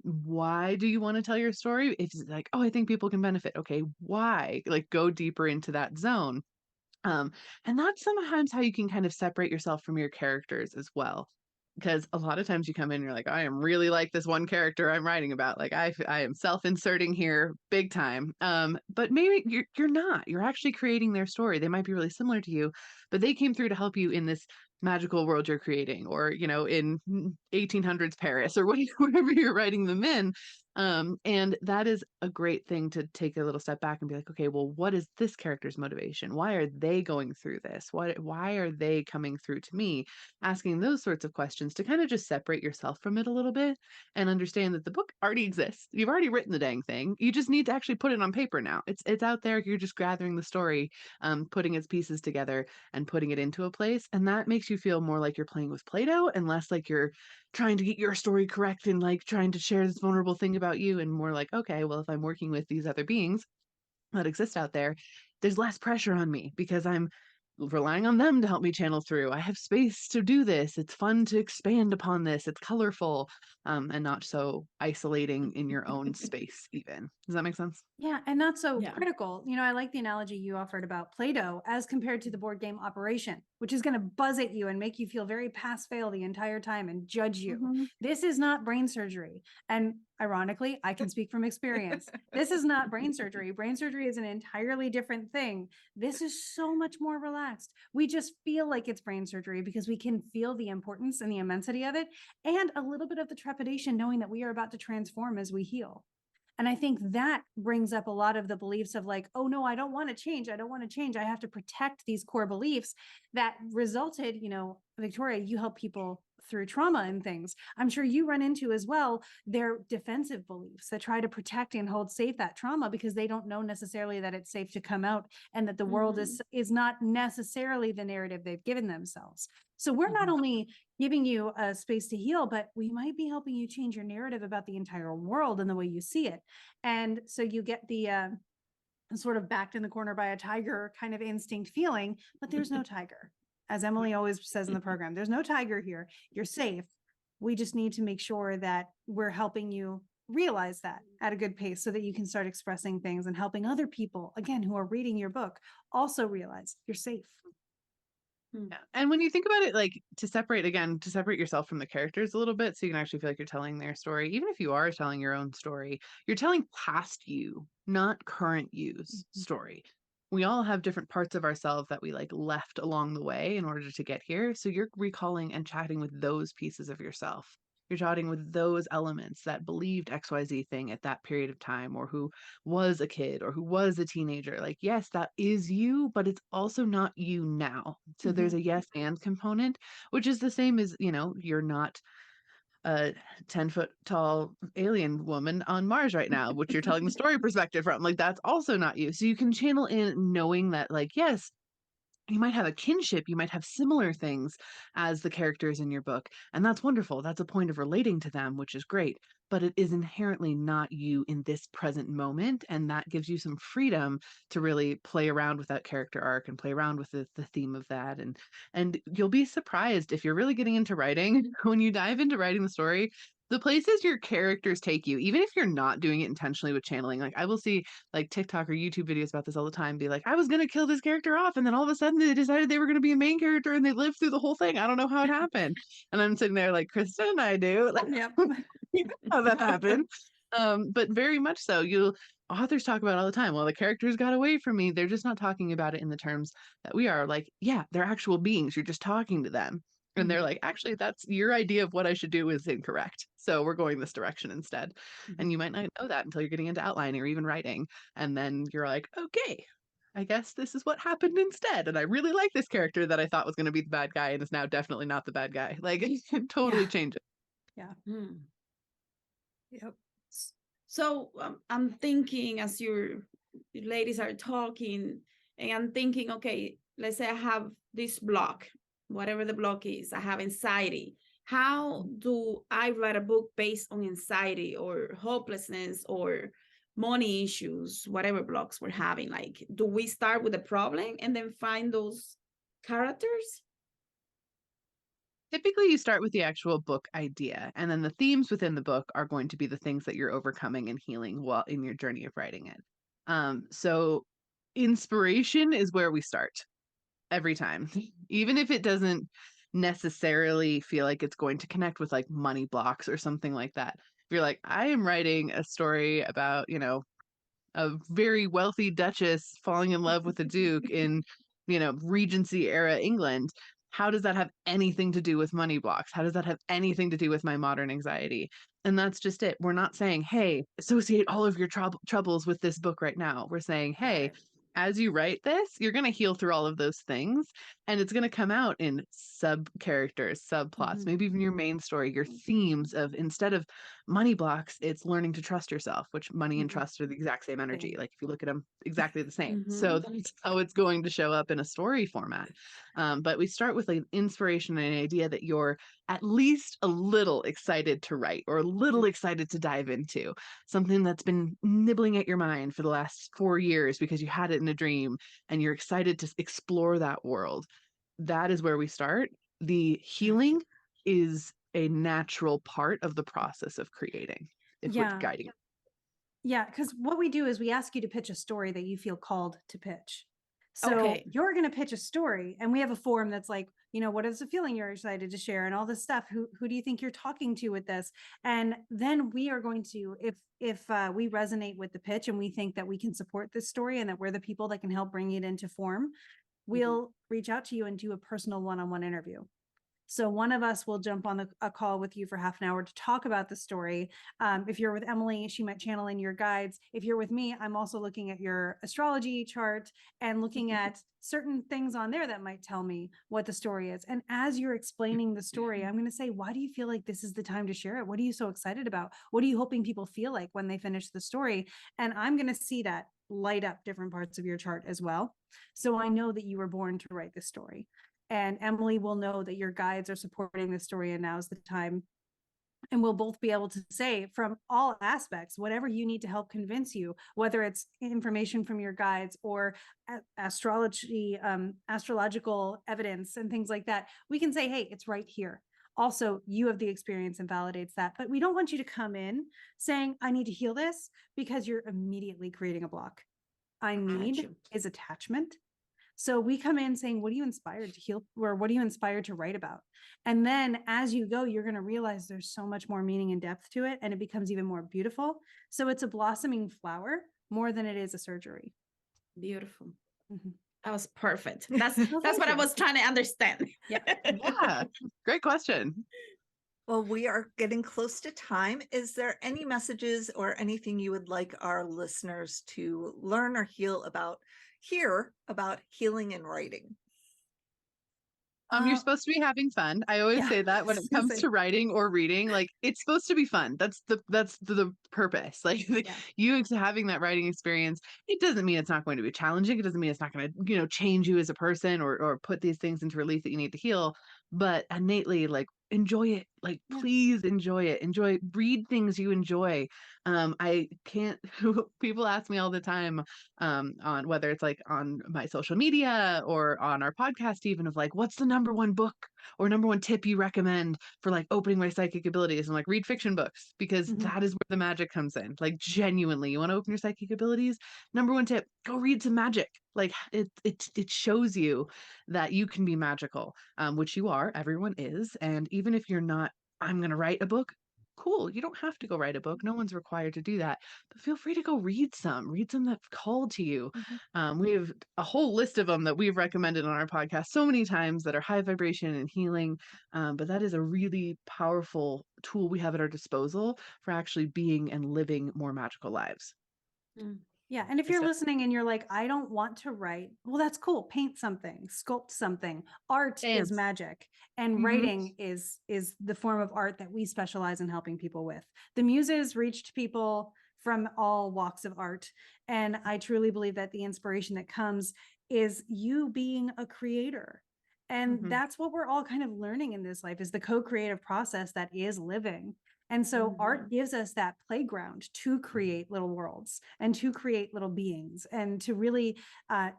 Why do you want to tell your story? If it's like, oh, I think people can benefit. Okay, why? Like, go deeper into that zone. Um, and that's sometimes how you can kind of separate yourself from your characters as well. Because a lot of times you come in and you're like, I am really like this one character I'm writing about. Like I am self-inserting here big time. But maybe you're not. You're actually creating their story. They might be really similar to you, but they came through to help you in this magical world you're creating, or in 1800s Paris, or whatever you're writing them in. And that is a great thing to take a little step back and be like, okay, well, what is this character's motivation? Why are they going through this? Why are they coming through to me? Asking those sorts of questions to kind of just separate yourself from it a little bit and understand that the book already exists. You've already written the dang thing. You just need to actually put it on paper now. It's out there. You're just gathering the story, putting its pieces together and putting it into a place. And that makes you feel more like you're playing with Play-Doh and less like you're trying to get your story correct and like trying to share this vulnerable thing about you, and more like, okay, well, if I'm working with these other beings that exist out there, there's less pressure on me because I'm relying on them to help me channel through. I have space to do this. It's fun to expand upon this. It's colorful, and not so isolating in your own space even. Does that make sense? Yeah, and not so Yeah. critical. I like the analogy you offered about Play-Doh as compared to the board game Operation, which is going to buzz at you and make you feel very pass-fail the entire time and judge you. Mhm. This is not brain surgery. And ironically, I can speak from experience. This is not brain surgery. Brain surgery is an entirely different thing. This is so much more relaxed. We just feel like it's brain surgery because we can feel the importance and the immensity of it, and a little bit of the trepidation knowing that we are about to transform as we heal. And I think that brings up a lot of the beliefs of like, oh no, I don't want to change. I don't want to change. I have to protect these core beliefs that resulted, Victoria, you help people through trauma and things. I'm sure you run into as well, their defensive beliefs that try to protect and hold safe that trauma because they don't know necessarily that it's safe to come out and that the world is not necessarily the narrative they've given themselves. So we're not only giving you a space to heal, but we might be helping you change your narrative about the entire world and the way you see it. And so you get the sort of backed in the corner by a tiger kind of instinct feeling, but there's no tiger. As Emily always says in the program, there's no tiger here. You're safe. We just need to make sure that we're helping you realize that at a good pace so that you can start expressing things and helping other people, again, who are reading your book, also realize you're safe. Yeah. And when you think about it, like to separate yourself from the characters a little bit so you can actually feel like you're telling their story, even if you are telling your own story, you're telling past you, not current you's story. We all have different parts of ourselves that we like left along the way in order to get here. So you're recalling and chatting with those pieces of yourself. You're chatting with those elements that believed XYZ thing at that period of time, or who was a kid or who was a teenager. Like, yes, that is you, but it's also not you now. So there's a yes and component, which is the same as, you're not a 10-foot tall alien woman on Mars right now, which you're telling the story perspective from. Like, that's also not you. So you can channel in knowing that, like, yes, you might have a kinship, you might have similar things as the characters in your book, and that's wonderful. That's a point of relating to them, which is great, but it is inherently not you in this present moment, and that gives you some freedom to really play around with that character arc and play around with the theme of that. And you'll be surprised if you're really getting into writing, when you dive into writing the story, the places your characters take you, even if you're not doing it intentionally with channeling. Like, I will see like TikTok or YouTube videos about this all the time, be like, I was going to kill this character off, and then all of a sudden they decided they were going to be a main character and they lived through the whole thing. I don't know how it happened. And I'm sitting there like, Krista and I do. Like, Yep. how that happened. But very much so. Authors talk about it all the time. Well, the characters got away from me. They're just not talking about it in the terms that we are. Like, yeah, they're actual beings. You're just talking to them. And they're like, actually, that's your idea of what I should do is incorrect. So we're going this direction instead. And you might not know that until you're getting into outlining or even writing. And then you're like, okay, I guess this is what happened instead. And I really like this character that I thought was going to be the bad guy and is now definitely not the bad guy. Like, it can totally change it. Yeah. Yep. So I'm thinking as you ladies are talking, and I'm thinking, okay, let's say I have this block, whatever the block is, I have anxiety. How do I write a book based on anxiety or hopelessness or money issues, whatever blocks we're having? Like, do we start with the problem and then find those characters? Typically, you start with the actual book idea, and then the themes within the book are going to be the things that you're overcoming and healing while in your journey of writing it. So inspiration is where we start every time, even if it doesn't necessarily feel like it's going to connect with like money blocks or something like that. If you're like, I am writing a story about, a very wealthy duchess falling in love with a duke in, Regency era England. How does that have anything to do with money blocks? How does that have anything to do with my modern anxiety? And that's just it. We're not saying, hey, associate all of your troubles with this book right now. We're saying, hey, as you write this, you're going to heal through all of those things. And it's going to come out in sub characters, subplots, maybe even your main story, your themes of, instead of money blocks, it's learning to trust yourself, which money and trust are the exact same energy. Like if you look at them, exactly the same. So that's how it's going to show up in a story format. But we start with an inspiration and an idea that you're at least a little excited to write or a little excited to dive into, something that's been nibbling at your mind for the last 4 years because you had it in a dream and you're excited to explore that world. That is where we start. The healing is a natural part of the process of creating, if we're guiding. Yeah, because what we do is we ask you to pitch a story that you feel called to pitch. So you're going to pitch a story, and we have a form that's like, what is the feeling you're excited to share and all this stuff. Who do you think you're talking to with this? And then we are going to, if we resonate with the pitch and we think that we can support this story and that we're the people that can help bring it into form, we'll reach out to you and do a personal one-on-one interview. So one of us will jump on a call with you for half an hour to talk about the story. If you're with Emily, she might channel in your guides. If you're with me, I'm also looking at your astrology chart and looking at certain things on there that might tell me what the story is. And as you're explaining the story, I'm going to say, why do you feel like this is the time to share it? What are you so excited about? What are you hoping people feel like when they finish the story? And I'm going to see that light up different parts of your chart as well. So I know that you were born to write this story. And Emily will know that your guides are supporting this story and now's the time. And we'll both be able to say from all aspects, whatever you need to help convince you, whether it's information from your guides or astrology, astrological evidence and things like that, we can say, hey, it's right here. Also, you have the experience and validates that. But we don't want you to come in saying, I need to heal this, because you're immediately creating a block. I need is attachment. So we come in saying, what are you inspired to heal, or what are you inspired to write about? And then as you go, you're going to realize there's so much more meaning and depth to it, and it becomes even more beautiful. So it's a blossoming flower more than it is a surgery. Beautiful. That was perfect. That's what I was trying to understand. Yeah. Great question. Well, we are getting close to time. Is there any messages or anything you would like our listeners to learn or hear about healing and writing? You're supposed to be having fun. I always say that when it comes to writing or reading, like it's supposed to be fun. That's the purpose. Like you having that writing experience, it doesn't mean it's not going to be challenging. It doesn't mean it's not going to, change you as a person or put these things into relief that you need to heal. But innately, like, enjoy it. Like, please enjoy it. Read things you enjoy. I can't, people ask me all the time, on whether it's like on my social media or on our podcast, even, of like, what's the number one book or number one tip you recommend for like opening my psychic abilities? And like, read fiction books, because that is where the magic comes in. Like, genuinely, you want to open your psychic abilities? Number one tip, go read some magic. Like it shows you that you can be magical, which you are, everyone is. And even if you're not, I'm going to write a book. Cool. You don't have to go write a book. No one's required to do that, but feel free to go read some that's called to you. We have a whole list of them that we've recommended on our podcast so many times that are high vibration and healing. But that is a really powerful tool we have at our disposal for actually being and living more magical lives. Yeah. And if you're listening and you're like, I don't want to write, well, that's cool. Paint something, sculpt something. Art is magic, and writing is the form of art that we specialize in helping people with. The Muses reached people from all walks of art. And I truly believe that the inspiration that comes is you being a creator. And Mhm. that's what we're all kind of learning in this life, is the co-creative process that is living. And so art gives us that playground to create little worlds and to create little beings and to really,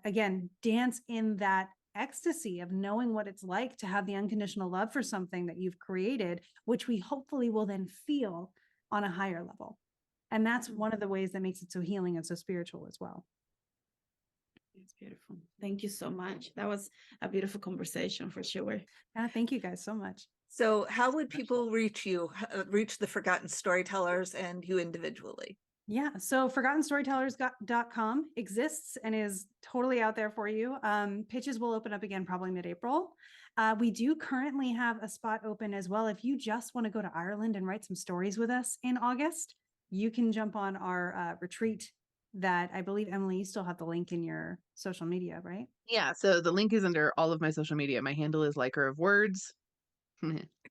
again, dance in that ecstasy of knowing what it's like to have the unconditional love for something that you've created, which we hopefully will then feel on a higher level. And that's one of the ways that makes it so healing and so spiritual as well. It's beautiful. Thank you so much. That was a beautiful conversation for sure. Thank you guys so much. So how would people reach you, reach the Forgotten Storytellers and you individually? Yeah, so ForgottenStorytellers.com exists and is totally out there for you. Pitches will open up again probably mid-April. We do currently have a spot open as well. If you just want to go to Ireland and write some stories with us in August, you can jump on our retreat that I believe, Emily, you still have the link in your social media, right? Yeah. So the link is under all of my social media. My handle is Liker of Words.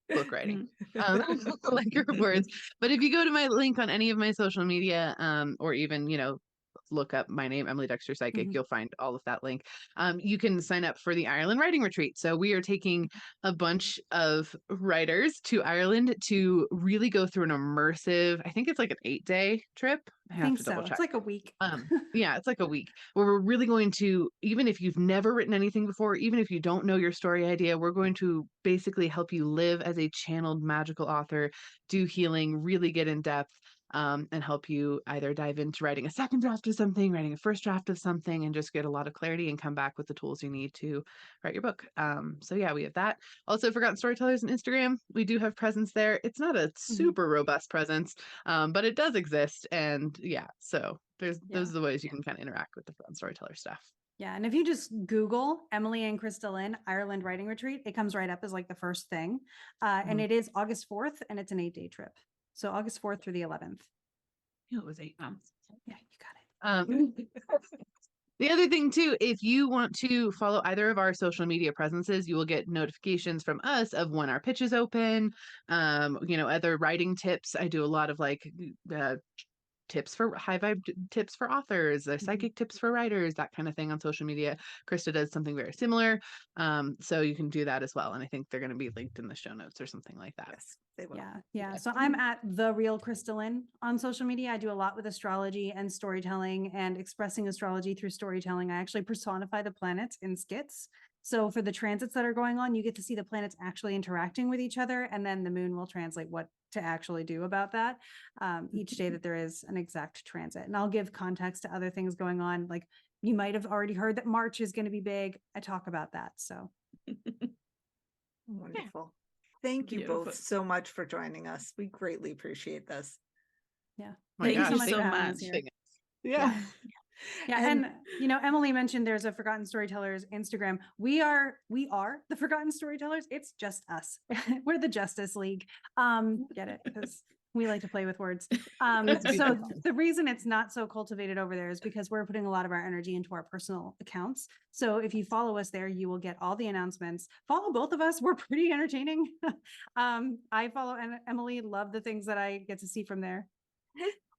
Book writing. Liker of Words. But if you go to my link on any of my social media, or even, look up my name, Emily Dexter Psychic, you'll find all of that link. You can sign up for the Ireland Writing Retreat. So we are taking a bunch of writers to Ireland to really go through an immersive, I think it's like an 8-day trip. I think so. It's like a week. Yeah, it's like a week where we're really going to, even if you've never written anything before, even if you don't know your story idea, we're going to basically help you live as a channeled magical author, do healing, really get in depth, and help you either dive into writing a second draft of something, writing a first draft of something, and just get a lot of clarity and come back with the tools you need to write your book. So yeah, we have that. Also, Forgotten Storytellers on Instagram. We do have presence there. It's not a super robust presence, but it does exist. And yeah, so those are the ways you can kind of interact with the Forgotten Storyteller stuff. Yeah. And if you just Google Emily and KristaLyn Ireland Writing Retreat, it comes right up as like the first thing. And it is August 4th and it's an 8-day trip. So August 4th through the 11th. It was 8 months. Yeah, you got it. The other thing too, if you want to follow either of our social media presences, you will get notifications from us of when our pitches open, other writing tips. I do a lot of tips for high vibe tips for authors, psychic tips for writers, that kind of thing on social media. Krista does something very similar. So you can do that as well. And I think they're going to be linked in the show notes or something like that. Yes, they will. Yeah. So I'm at The Real KristaLyn on social media. I do a lot with astrology and storytelling and expressing astrology through storytelling. I actually personify the planets in skits. So for the transits that are going on, you get to see the planets actually interacting with each other. And then the moon will translate what to actually do about that each day that there is an exact transit. And I'll give context to other things going on. Like you might have already heard that March is going to be big. I talk about that. So wonderful. Thank you both so much for joining us. We greatly appreciate this. Yeah. Thank you so much. Yeah. And Emily mentioned there's a Forgotten Storytellers Instagram. We are the Forgotten Storytellers. It's just us. We're the Justice League. Get it? Because we like to play with words. So the reason it's not so cultivated over there is because we're putting a lot of our energy into our personal accounts. So if you follow us there, you will get all the announcements. Follow both of us. We're pretty entertaining. I follow Emily, love the things that I get to see from there.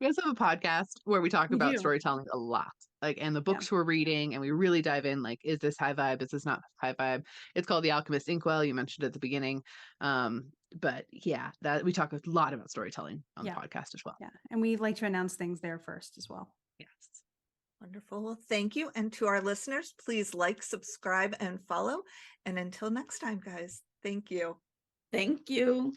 We also have a podcast where we talk about storytelling a lot, and the books we're reading, and we really dive in, is this high vibe? Is this not high vibe? It's called the Alchemist Inkwell. You mentioned at the beginning. But yeah, that we talk a lot about storytelling on the podcast as well. Yeah. And we like to announce things there first as well. Yes. Wonderful. Well, thank you. And to our listeners, please like, subscribe, and follow. And until next time, guys, thank you. Thank you.